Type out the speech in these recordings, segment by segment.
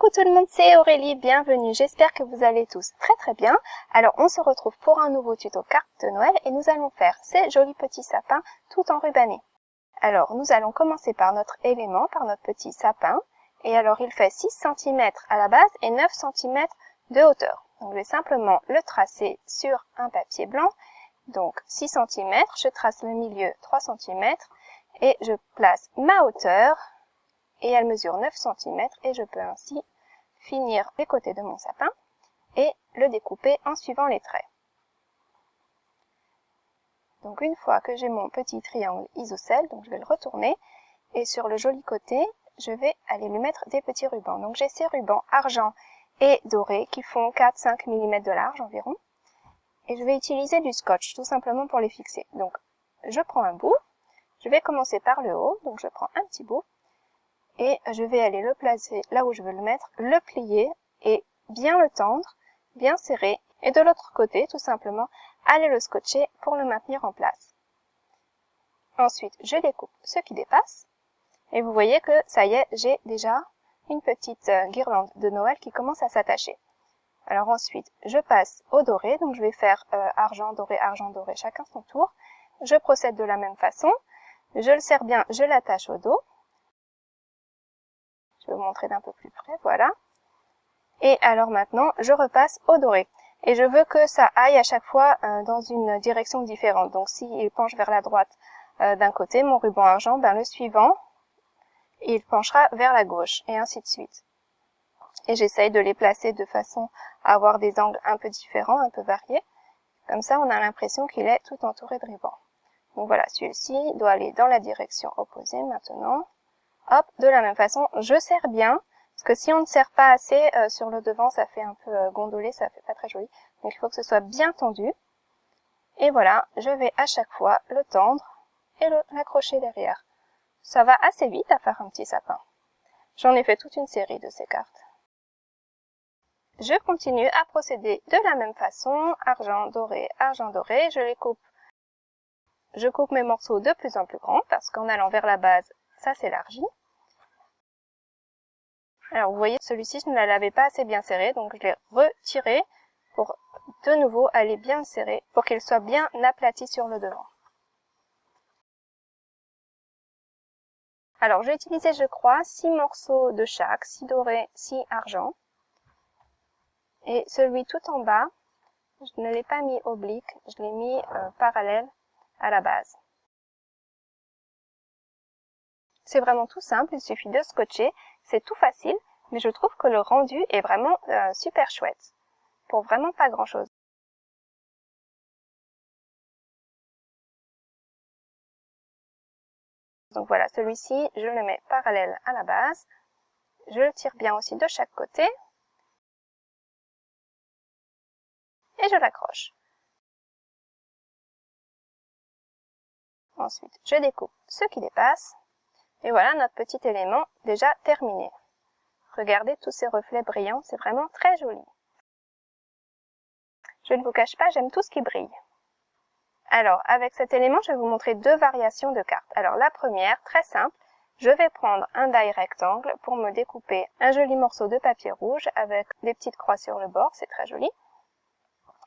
Coucou tout le monde, c'est Aurélie, bienvenue, j'espère que vous allez tous très bien. Alors on se retrouve pour un nouveau tuto carte de Noël et nous allons faire ces jolis petits sapins tout enrubannés. Alors nous allons commencer par notre élément, par notre petit sapin. Et alors il fait 6 cm à la base et 9 cm de hauteur. Donc je vais simplement le tracer sur un papier blanc. Donc 6 cm, je trace le milieu 3 cm et je place ma hauteur. Et elle mesure 9 cm et je peux ainsi finir les côtés de mon sapin et le découper en suivant les traits. Donc une fois que j'ai mon petit triangle isocèle, donc je vais le retourner et sur le joli côté, je vais aller lui mettre des petits rubans. Donc j'ai ces rubans argent et doré qui font 4-5 mm de large environ. Et je vais utiliser du scotch tout simplement pour les fixer. Donc je prends un bout, je vais commencer par le haut, donc je prends un petit bout. Et je vais aller le placer là où je veux le mettre, le plier et bien le tendre, bien serrer. Et de l'autre côté, tout simplement, aller le scotcher pour le maintenir en place. Ensuite, je découpe ce qui dépasse. Et vous voyez que ça y est, j'ai déjà une petite guirlande de Noël qui commence à s'attacher. Alors ensuite, je passe au doré. Donc je vais faire argent, doré, chacun son tour. Je procède de la même façon. Je le serre bien, je l'attache au dos. Je vais vous montrer d'un peu plus près, voilà. Et alors maintenant, je repasse au doré. Et je veux que ça aille à chaque fois dans une direction différente. Donc s'il penche vers la droite d'un côté, mon ruban argent, le suivant, il penchera vers la gauche, et ainsi de suite. Et j'essaye de les placer de façon à avoir des angles un peu différents, un peu variés. Comme ça, on a l'impression qu'il est tout entouré de rubans. Donc voilà, celui-ci doit aller dans la direction opposée maintenant. Hop, de la même façon, je serre bien, parce que si on ne serre pas assez sur le devant, ça fait un peu gondolé, ça fait pas très joli. Donc il faut que ce soit bien tendu. Et voilà, je vais à chaque fois le tendre et l'accrocher derrière. Ça va assez vite à faire un petit sapin. J'en ai fait toute une série de ces cartes. Je continue à procéder de la même façon, argent, doré, je les coupe. Je coupe mes morceaux de plus en plus grands, parce qu'en allant vers la base, ça s'élargit. Alors vous voyez, celui-ci, je ne l'avais pas assez bien serré, donc je l'ai retiré pour de nouveau aller bien le serrer, pour qu'il soit bien aplati sur le devant. Alors j'ai utilisé, je crois, 6 morceaux de chaque, 6 dorés, 6 argent. Et celui tout en bas, je ne l'ai pas mis oblique, je l'ai mis parallèle à la base. C'est vraiment tout simple, il suffit de scotcher, c'est tout facile, mais je trouve que le rendu est vraiment super chouette, pour vraiment pas grand chose. Donc voilà, celui-ci, je le mets parallèle à la base, je le tire bien aussi de chaque côté, et je l'accroche. Ensuite, je découpe ce qui dépasse, et voilà notre petit élément déjà terminé. Regardez tous ces reflets brillants, c'est vraiment très joli. Je ne vous cache pas, j'aime tout ce qui brille. Alors, avec cet élément, je vais vous montrer deux variations de cartes. Alors, la première, très simple, je vais prendre un die rectangle pour me découper un joli morceau de papier rouge avec des petites croix sur le bord, c'est très joli.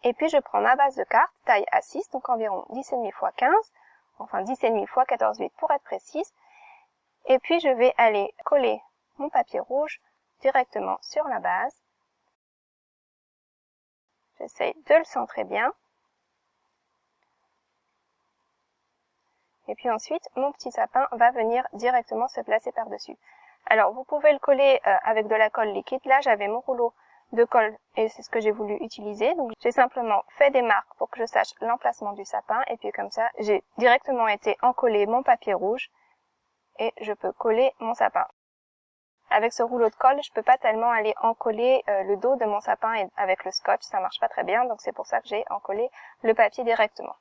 Et puis, je prends ma base de carte, taille A6, donc environ 10,5 x 15, enfin 10,5 x 14,8 pour être précise. Et puis, je vais aller coller mon papier rouge directement sur la base. J'essaye de le centrer bien. Et puis ensuite, mon petit sapin va venir directement se placer par-dessus. Alors, vous pouvez le coller avec de la colle liquide. Là, j'avais mon rouleau de colle et c'est ce que j'ai voulu utiliser. Donc, j'ai simplement fait des marques pour que je sache l'emplacement du sapin. Et puis comme ça, j'ai directement été encoller mon papier rouge et je peux coller mon sapin. Avec ce rouleau de colle, je peux pas tellement aller encoller le dos de mon sapin et avec le scotch, ça marche pas très bien. Donc, c'est pour ça que j'ai encollé le papier directement.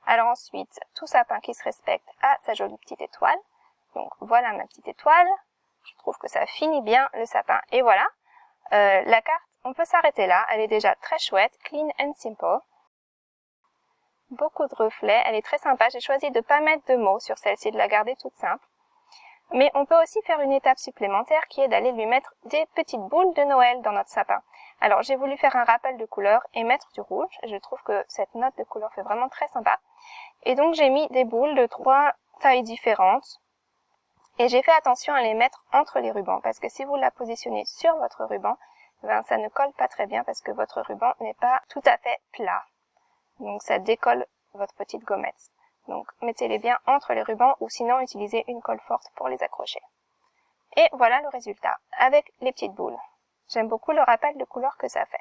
Alors ensuite, tout sapin qui se respecte a sa jolie petite étoile. Donc voilà ma petite étoile. Je trouve que ça finit bien le sapin. Et voilà, la carte, on peut s'arrêter là. Elle est déjà très chouette, clean and simple. Beaucoup de reflets, elle est très sympa. J'ai choisi de ne pas mettre de mots sur celle-ci, de la garder toute simple. Mais on peut aussi faire une étape supplémentaire qui est d'aller lui mettre des petites boules de Noël dans notre sapin. Alors j'ai voulu faire un rappel de couleur et mettre du rouge. Je trouve que cette note de couleur fait vraiment très sympa. Et donc j'ai mis des boules de 3 tailles différentes. Et j'ai fait attention à les mettre entre les rubans parce que si vous la positionnez sur votre ruban, ben, ça ne colle pas très bien parce que votre ruban n'est pas tout à fait plat. Donc ça décolle votre petite gommette. Donc mettez-les bien entre les rubans ou sinon utilisez une colle forte pour les accrocher. Et voilà le résultat avec les petites boules. J'aime beaucoup le rappel de couleur que ça fait.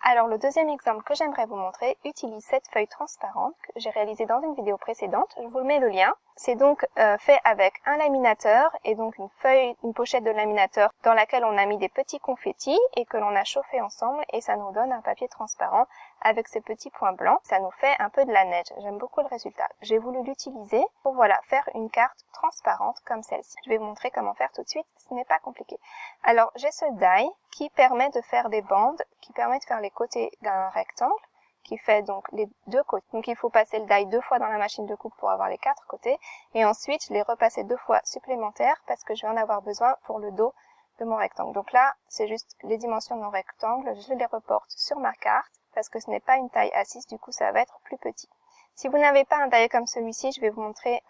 Alors le deuxième exemple que j'aimerais vous montrer utilise cette feuille transparente que j'ai réalisée dans une vidéo précédente. Je vous mets le lien. C'est donc fait avec un laminateur et donc une pochette de laminateur dans laquelle on a mis des petits confettis et que l'on a chauffé ensemble et ça nous donne un papier transparent avec ces petits points blancs. Ça nous fait un peu de la neige. J'aime beaucoup le résultat. J'ai voulu l'utiliser pour faire une carte transparente comme celle-ci. Je vais vous montrer comment faire tout de suite. Ce n'est pas compliqué. Alors j'ai ce die qui permet de faire des bandes, qui permet de faire les côtés d'un rectangle, qui fait donc les deux côtés. Donc il faut passer le die 2 fois dans la machine de coupe pour avoir les 4 côtés. Et ensuite, les repasser 2 fois supplémentaires parce que je vais en avoir besoin pour le dos de mon rectangle. Donc là, c'est juste les dimensions de mon rectangle. Je les reporte sur ma carte parce que ce n'est pas une taille A6, du coup ça va être plus petit. Si vous n'avez pas un die comme celui-ci, je vais vous montrer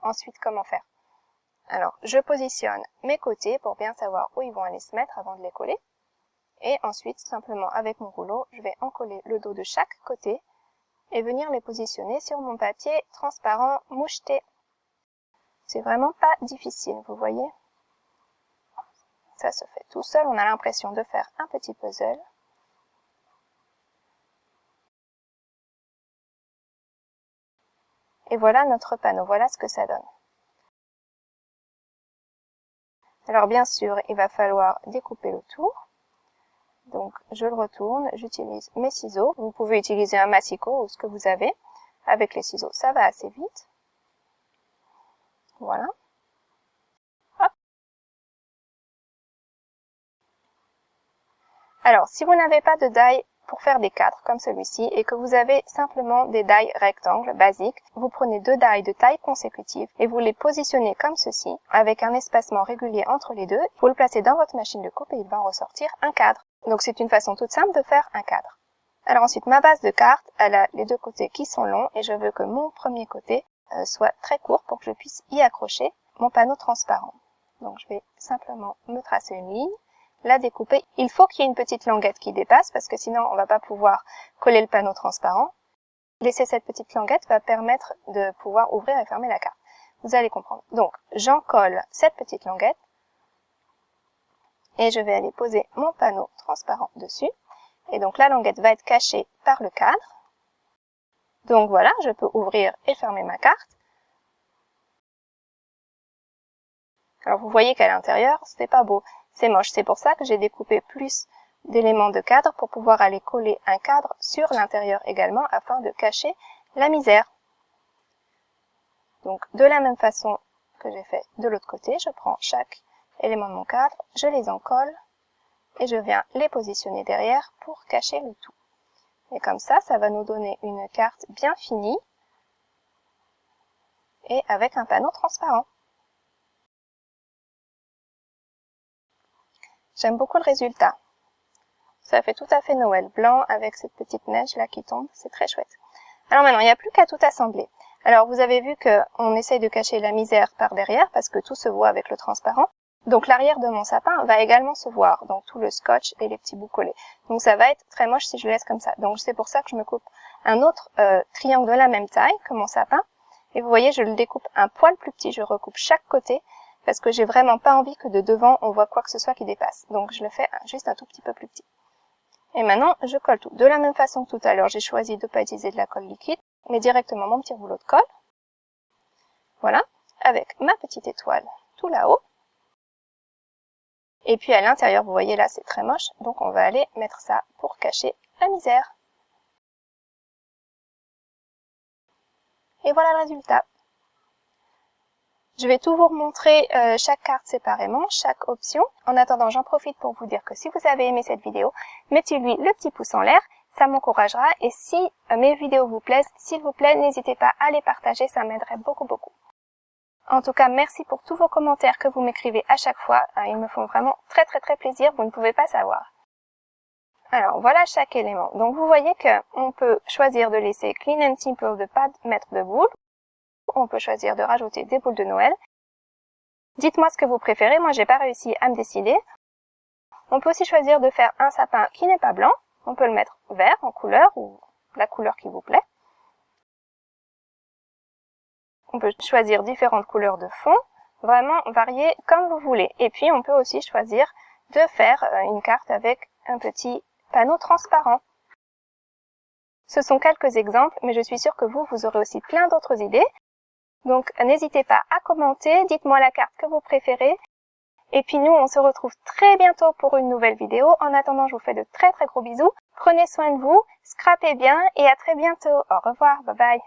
ensuite comment faire. Alors, je positionne mes côtés pour bien savoir où ils vont aller se mettre avant de les coller. Et ensuite, simplement avec mon rouleau, je vais en coller le dos de chaque côté et venir les positionner sur mon papier transparent moucheté. C'est vraiment pas difficile, vous voyez. Ça se fait tout seul, on a l'impression de faire un petit puzzle. Et voilà notre panneau, voilà ce que ça donne. Alors bien sûr, il va falloir découper le tour. Donc je le retourne, j'utilise mes ciseaux. Vous pouvez utiliser un massicot ou ce que vous avez. Avec les ciseaux, ça va assez vite. Voilà. Hop. Alors, si vous n'avez pas de die pour faire des cadres comme celui-ci et que vous avez simplement des die rectangles basiques, vous prenez 2 die de taille consécutive et vous les positionnez comme ceci, avec un espacement régulier entre les deux. Vous le placez dans votre machine de coupe et il va en ressortir un cadre. Donc c'est une façon toute simple de faire un cadre. Alors ensuite, ma base de carte, elle a les deux côtés qui sont longs et je veux que mon premier côté soit très court pour que je puisse y accrocher mon panneau transparent. Donc je vais simplement me tracer une ligne, la découper. Il faut qu'il y ait une petite languette qui dépasse parce que sinon on va pas pouvoir coller le panneau transparent. Laisser cette petite languette va permettre de pouvoir ouvrir et fermer la carte. Vous allez comprendre. Donc j'en colle cette petite languette et je vais aller poser mon panneau transparent dessus. Et donc la languette va être cachée par le cadre. Donc voilà, je peux ouvrir et fermer ma carte. Alors vous voyez qu'à l'intérieur, c'est pas beau, c'est moche. C'est pour ça que j'ai découpé plus d'éléments de cadre pour pouvoir aller coller un cadre sur l'intérieur également afin de cacher la misère. Donc de la même façon que j'ai fait de l'autre côté, je prends chaque élément de mon cadre, je les en colle et je viens les positionner derrière pour cacher le tout. Et comme ça va nous donner une carte bien finie et avec un panneau transparent. J'aime beaucoup le résultat. Ça fait tout à fait Noël blanc avec cette petite neige là qui tombe, c'est très chouette. Alors maintenant, il n'y a plus qu'à tout assembler. Alors vous avez vu qu'on essaye de cacher la misère par derrière parce que tout se voit avec le transparent. Donc l'arrière de mon sapin va également se voir, donc tout le scotch et les petits bouts collés. Donc ça va être très moche si je le laisse comme ça. Donc c'est pour ça que je me coupe un autre triangle de la même taille que mon sapin. Et vous voyez, je le découpe un poil plus petit, je recoupe chaque côté parce que j'ai vraiment pas envie que de devant on voit quoi que ce soit qui dépasse. Donc je le fais juste un tout petit peu plus petit. Et maintenant, je colle tout. De la même façon que tout à l'heure, j'ai choisi de ne pas utiliser de la colle liquide, mais directement mon petit rouleau de colle. Voilà, avec ma petite étoile tout là-haut. Et puis à l'intérieur, vous voyez là, c'est très moche, donc on va aller mettre ça pour cacher la misère. Et voilà le résultat. Je vais tout vous remontrer chaque carte séparément, chaque option. En attendant, j'en profite pour vous dire que si vous avez aimé cette vidéo, mettez-lui le petit pouce en l'air, ça m'encouragera. Et si mes vidéos vous plaisent, s'il vous plaît, n'hésitez pas à les partager, ça m'aiderait beaucoup. En tout cas, merci pour tous vos commentaires que vous m'écrivez à chaque fois. Ils me font vraiment très plaisir, vous ne pouvez pas savoir. Alors voilà chaque élément. Donc vous voyez qu'on peut choisir de laisser clean and simple, de ne pas mettre de boules. On peut choisir de rajouter des boules de Noël. Dites-moi ce que vous préférez, moi j'ai pas réussi à me décider. On peut aussi choisir de faire un sapin qui n'est pas blanc. On peut le mettre vert en couleur ou la couleur qui vous plaît. On peut choisir différentes couleurs de fond, vraiment varier comme vous voulez. Et puis on peut aussi choisir de faire une carte avec un petit panneau transparent. Ce sont quelques exemples, mais je suis sûre que vous aurez aussi plein d'autres idées. Donc n'hésitez pas à commenter, dites-moi la carte que vous préférez. Et puis nous, on se retrouve très bientôt pour une nouvelle vidéo. En attendant, je vous fais de très gros bisous. Prenez soin de vous, scrapez bien et à très bientôt. Au revoir, bye bye.